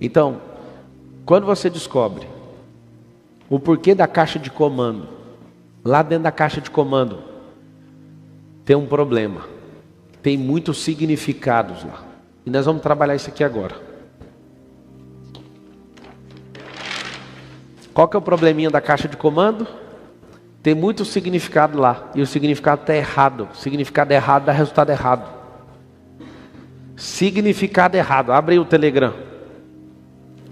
Então, quando você descobre o porquê da caixa de comando, lá dentro da caixa de comando tem um problema, tem muitos significados lá. E nós vamos trabalhar isso aqui agora. Qual que é o probleminha da caixa de comando? Tem muito significado lá, e o significado está errado. O significado errado dá resultado errado. Significado errado, abre aí o Telegram.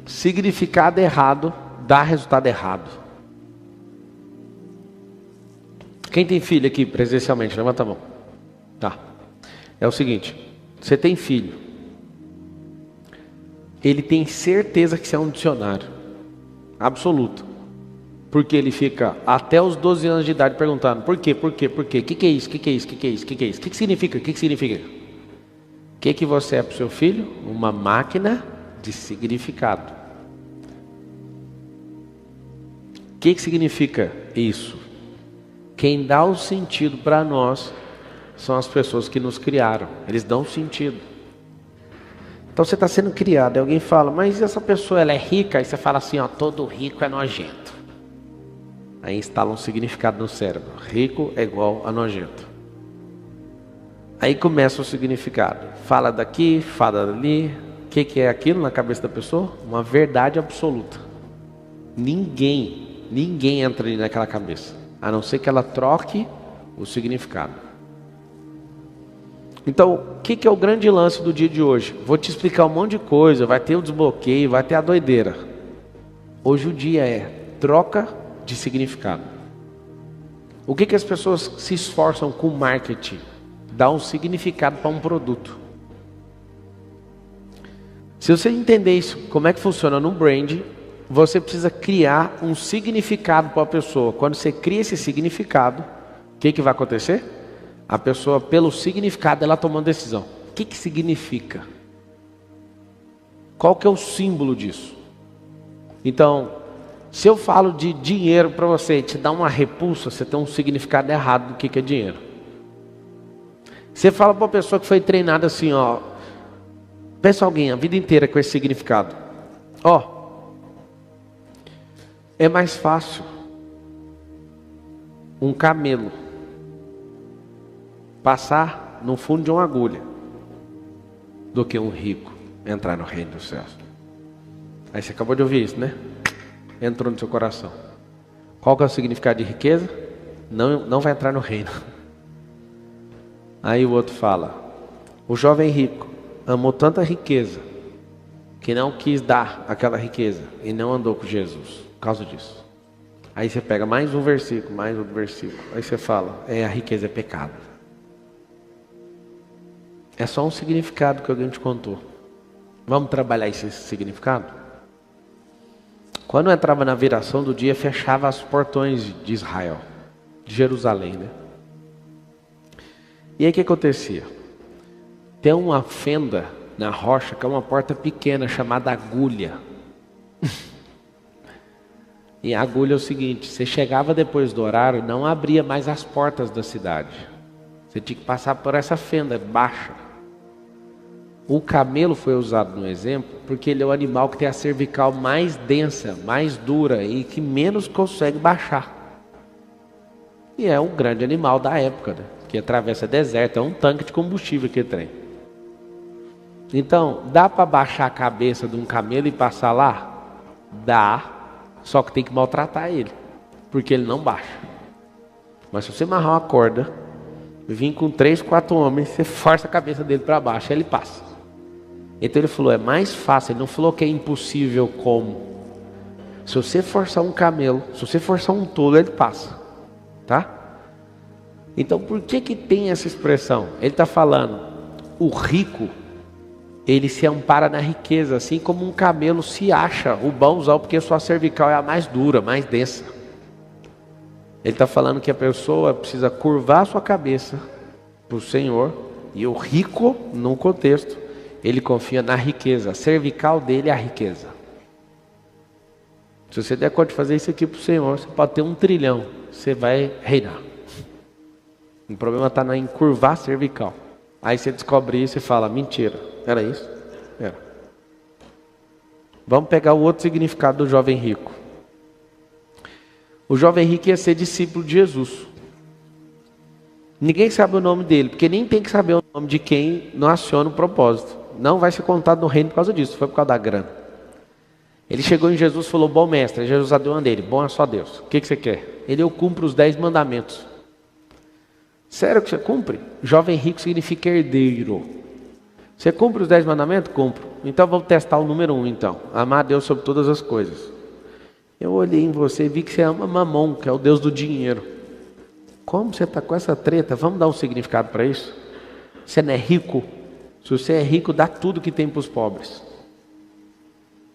Significado errado dá resultado errado. Quem tem filho aqui presencialmente? Levanta a mão. Tá. É o seguinte, você tem filho. Ele tem certeza que isso é um dicionário. Absoluto. Porque ele fica até os 12 anos de idade perguntando por quê, por quê, por quê? O que é isso? O que é isso? O que é isso? O que é isso? O que significa? O que significa? O que você é para o seu filho? Uma máquina de significado. O que significa isso? Quem dá o sentido para nós são as pessoas que nos criaram. Eles dão sentido. Então você está sendo criado, e alguém fala, mas essa pessoa ela é rica? Aí você fala assim, ó, todo rico é nojento. Aí instala um significado no cérebro. Rico é igual a nojento. Aí começa o significado. Fala daqui, fala dali. O que é aquilo na cabeça da pessoa? Uma verdade absoluta. Ninguém entra ali naquela cabeça. A não ser que ela troque o significado. Então, o que é o grande lance do dia de hoje? Vou te explicar um monte de coisa. Vai ter o desbloqueio, vai ter a doideira. Hoje o dia é troca de significado. O que as pessoas se esforçam com o marketing? Dá um significado para um produto. Se você entender isso, como é que funciona no brand, você precisa criar um significado para a pessoa. Quando você cria esse significado, o que vai acontecer? A pessoa, pelo significado, ela toma uma decisão. O que significa? Qual que é o símbolo disso? Então, se eu falo de dinheiro para você e te dá uma repulsa, você tem um significado errado do que é dinheiro. Você fala para uma pessoa que foi treinada assim, ó. Pensa alguém a vida inteira com esse significado. Ó. É mais fácil um camelo passar no fundo de uma agulha do que um rico entrar no reino dos céus. Aí você acabou de ouvir isso, né? Entrou no seu coração. Qual que é o significado de riqueza? Não vai entrar no reino. Aí o outro fala, o jovem rico amou tanta riqueza que não quis dar aquela riqueza e não andou com Jesus por causa disso. Aí você pega mais um versículo, mais outro versículo. Aí você fala, a riqueza é pecado. É só um significado que alguém te contou. Vamos trabalhar esse significado? Quando eu entrava na viração do dia, fechava os portões de Israel, de Jerusalém, né? E aí o que acontecia? Tem uma fenda na rocha, que é uma porta pequena, chamada agulha. E a agulha é o seguinte, você chegava depois do horário, não abria mais as portas da cidade. Você tinha que passar por essa fenda baixa. O camelo foi usado no exemplo porque ele é o animal que tem a cervical mais densa, mais dura e que menos consegue baixar. E é um grande animal da época, né? Que atravessa deserto, é um tanque de combustível que trem. Então, dá para baixar a cabeça de um camelo e passar lá? Dá, só que tem que maltratar ele, porque ele não baixa. Mas se você amarrar uma corda, vir com 3, 4 homens, você força a cabeça dele para baixo, ele passa. Então ele falou, é mais fácil, ele não falou que é impossível como. Se você forçar um camelo, se você forçar um tolo, ele passa. Tá? Então por que tem essa expressão? Ele está falando, o rico, ele se ampara na riqueza, assim como um camelo se acha o bonzão, porque sua cervical é a mais dura, mais densa. Ele está falando que a pessoa precisa curvar sua cabeça para o Senhor, e o rico, num contexto, ele confia na riqueza, a cervical dele é a riqueza. Se você der conta de fazer isso aqui para o Senhor, você pode ter 1 trilhão, você vai reinar. O problema está em encurvar a cervical. Aí você descobre isso e fala, mentira, era isso? Era. Vamos pegar o outro significado do jovem rico. O jovem rico ia ser discípulo de Jesus. Ninguém sabe o nome dele, porque nem tem que saber o nome de quem não aciona o propósito. Não vai ser contado no reino por causa disso, foi por causa da grana. Ele chegou em Jesus e falou: bom mestre, Jesus adeu dele, bom é só Deus. O que você quer? Ele: eu cumpro os 10 mandamentos. Sério que você cumpre? Jovem rico significa herdeiro. Você cumpre os 10 mandamentos? Cumpro. Então vamos testar o número 1 então. Amar a Deus sobre todas as coisas. Eu olhei em você e vi que você ama Mamon, que é o Deus do dinheiro. Como você está com essa treta? Vamos dar um significado para isso? Você não é rico? Se você é rico, dá tudo que tem para os pobres.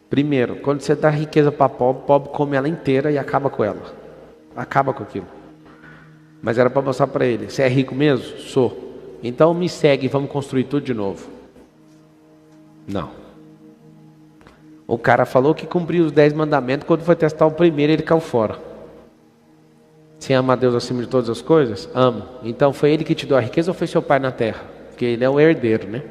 Primeiro, quando você dá riqueza para pobre, o pobre come ela inteira e acaba com ela. Acaba com aquilo. Mas era para mostrar para ele: você é rico mesmo? Sou. Então me segue e vamos construir tudo de novo. Não. O cara falou que cumpriu os 10 mandamentos. Quando foi testar o primeiro, ele caiu fora. Você ama a Deus acima de todas as coisas? Amo. Então foi ele que te deu a riqueza ou foi seu pai na terra? Porque ele é o herdeiro, né?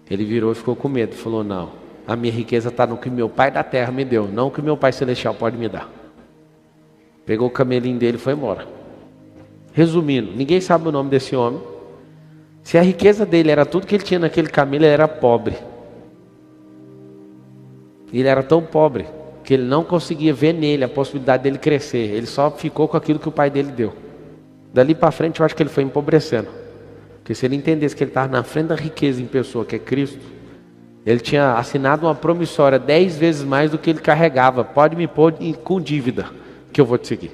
Ele virou e ficou com medo. Falou: não, a minha riqueza está no que meu pai da terra me deu, não o que meu pai celestial pode me dar. Pegou o camelinho dele e foi embora. Resumindo, ninguém sabe o nome desse homem. Se a riqueza dele era tudo que ele tinha naquele camelo, ele era pobre. Ele era tão pobre que ele não conseguia ver nele a possibilidade dele crescer. Ele só ficou com aquilo que o pai dele deu. Dali para frente eu acho que ele foi empobrecendo. Porque se ele entendesse que ele estava na frente da riqueza em pessoa, que é Cristo, ele tinha assinado uma promissória 10 vezes mais do que ele carregava. Pode me pôr com dívida, que eu vou te seguir.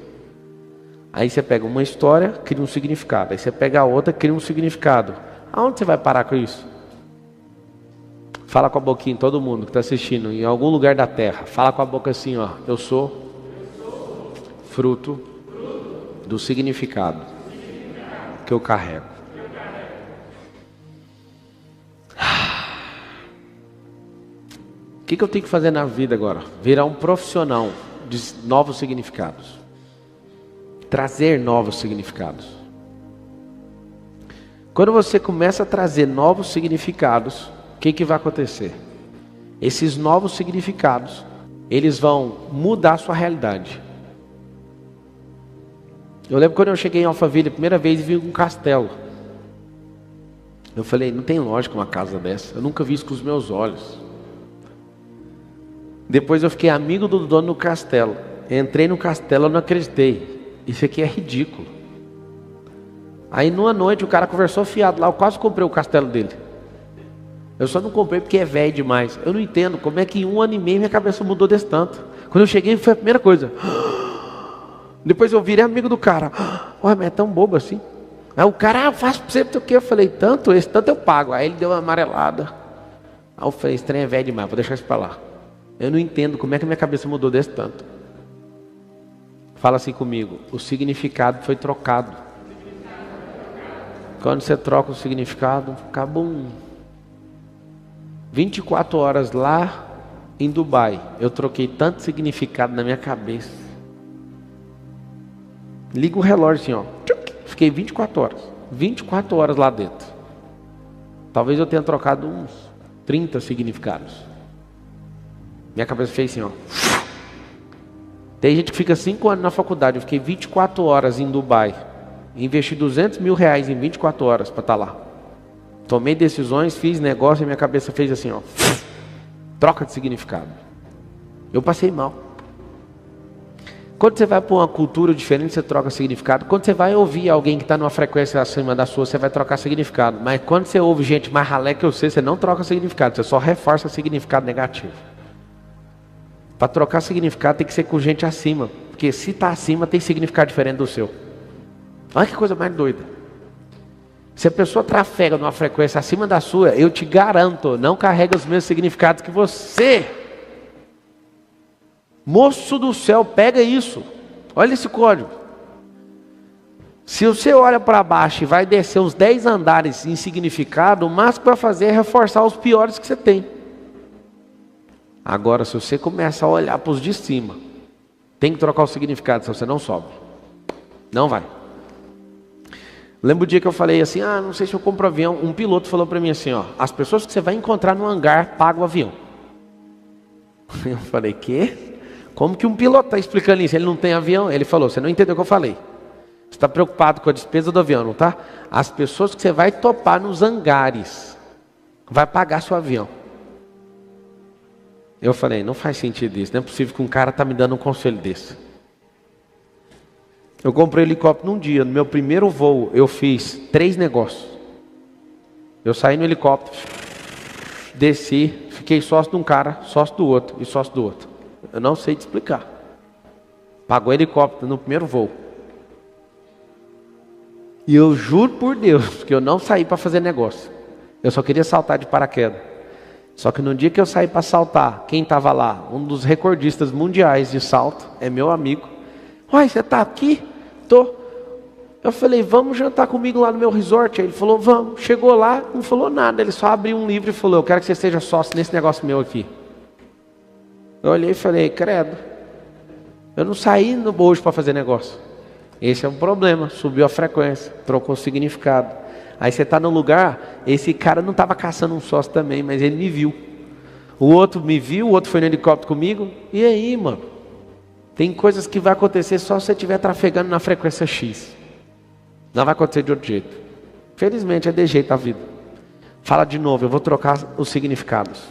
Aí você pega uma história, cria um significado. Aí você pega a outra, cria um significado. Aonde você vai parar com isso? Fala com a boquinha, todo mundo que está assistindo, em algum lugar da terra. Fala com a boca assim, ó: eu sou fruto do significado que eu carrego. O que eu tenho que fazer na vida agora? Virar um profissional de novos significados. Trazer novos significados. Quando você começa a trazer novos significados, o que vai acontecer? Esses novos significados, eles vão mudar a sua realidade. Eu lembro quando eu cheguei em Alphaville a primeira vez e vi um castelo. Eu falei: não tem lógica uma casa dessa. Eu nunca vi isso com os meus olhos. Depois eu fiquei amigo do dono do castelo. Entrei no castelo, eu não acreditei. Isso aqui é ridículo. Aí numa noite o cara conversou fiado lá. Eu quase comprei o castelo dele. Eu só não comprei porque é velho demais. Eu não entendo como é que em 1 ano e meio minha cabeça mudou desse tanto. Quando eu cheguei foi a primeira coisa. Depois eu virei amigo do cara. Ué, mas é tão bobo assim. Aí o cara: faço pra você o que? Eu falei: tanto, esse tanto eu pago. Aí ele deu uma amarelada. Aí eu falei: esse trem é velho demais, vou deixar isso pra lá. Eu não entendo como é que minha cabeça mudou desse tanto. Fala assim comigo: o significado foi trocado. Quando você troca o significado, acabou 24 horas lá em Dubai. Eu troquei tanto significado na minha cabeça. Liga o relógio assim, ó. Fiquei 24 horas. 24 horas lá dentro. Talvez eu tenha trocado uns 30 significados. Minha cabeça fez assim, ó. Tem gente que fica 5 anos na faculdade. Eu fiquei 24 horas em Dubai. Investi R$200 mil em 24 horas para estar lá. Tomei decisões, fiz negócio e minha cabeça fez assim, ó. Troca de significado. Eu passei mal. Quando você vai para uma cultura diferente, você troca significado. Quando você vai ouvir alguém que está numa frequência acima da sua, você vai trocar significado. Mas quando você ouve gente mais ralé que você não troca significado. Você só reforça significado negativo. Para trocar significado tem que ser com gente acima. Porque se está acima, tem significado diferente do seu. Olha que coisa mais doida. Se a pessoa trafega numa frequência acima da sua, eu te garanto, não carrega os mesmos significados que você. Moço do céu, pega isso. Olha esse código. Se você olha para baixo e vai descer uns 10 andares em significado, o máximo que vai fazer é reforçar os piores que você tem. Agora, se você começa a olhar para os de cima, tem que trocar o significado, senão você não sobe. Não vai. Lembra o dia que eu falei assim, não sei se eu compro avião. Um piloto falou para mim assim, ó: as pessoas que você vai encontrar no hangar pagam o avião. Eu falei, quê? Como que um piloto está explicando isso? Ele não tem avião? Ele falou, você não entendeu o que eu falei. Você está preocupado com a despesa do avião, não tá? As pessoas que você vai topar nos hangares, vai pagar seu avião. Eu falei, não faz sentido isso. Não é possível que um cara está me dando um conselho desse. Eu comprei um helicóptero num dia. No meu primeiro voo, eu fiz 3 negócios. Eu saí no helicóptero, desci, fiquei sócio de um cara, sócio do outro e sócio do outro. Eu não sei te explicar. Pagou helicóptero no primeiro voo. E eu juro por Deus que eu não saí para fazer negócio. Eu só queria saltar de paraquedas. Só que no dia que eu saí para saltar, quem estava lá? Um dos recordistas mundiais de salto, é meu amigo. Uai, você está aqui? Tô. Eu falei, vamos jantar comigo lá no meu resort? Aí ele falou, vamos. Chegou lá, não falou nada. Ele só abriu um livro e falou, eu quero que você seja sócio nesse negócio meu aqui. Eu olhei e falei, credo. Eu não saí no hoje para fazer negócio. Esse é um problema. Subiu a frequência, trocou o significado. Aí você está num lugar, esse cara não estava caçando um sócio também, mas ele me viu. O outro me viu, o outro foi no helicóptero comigo. E aí, mano? Tem coisas que vai acontecer só se você estiver trafegando na frequência X. Não vai acontecer de outro jeito. Felizmente é de jeito a vida. Fala de novo, eu vou trocar os significados.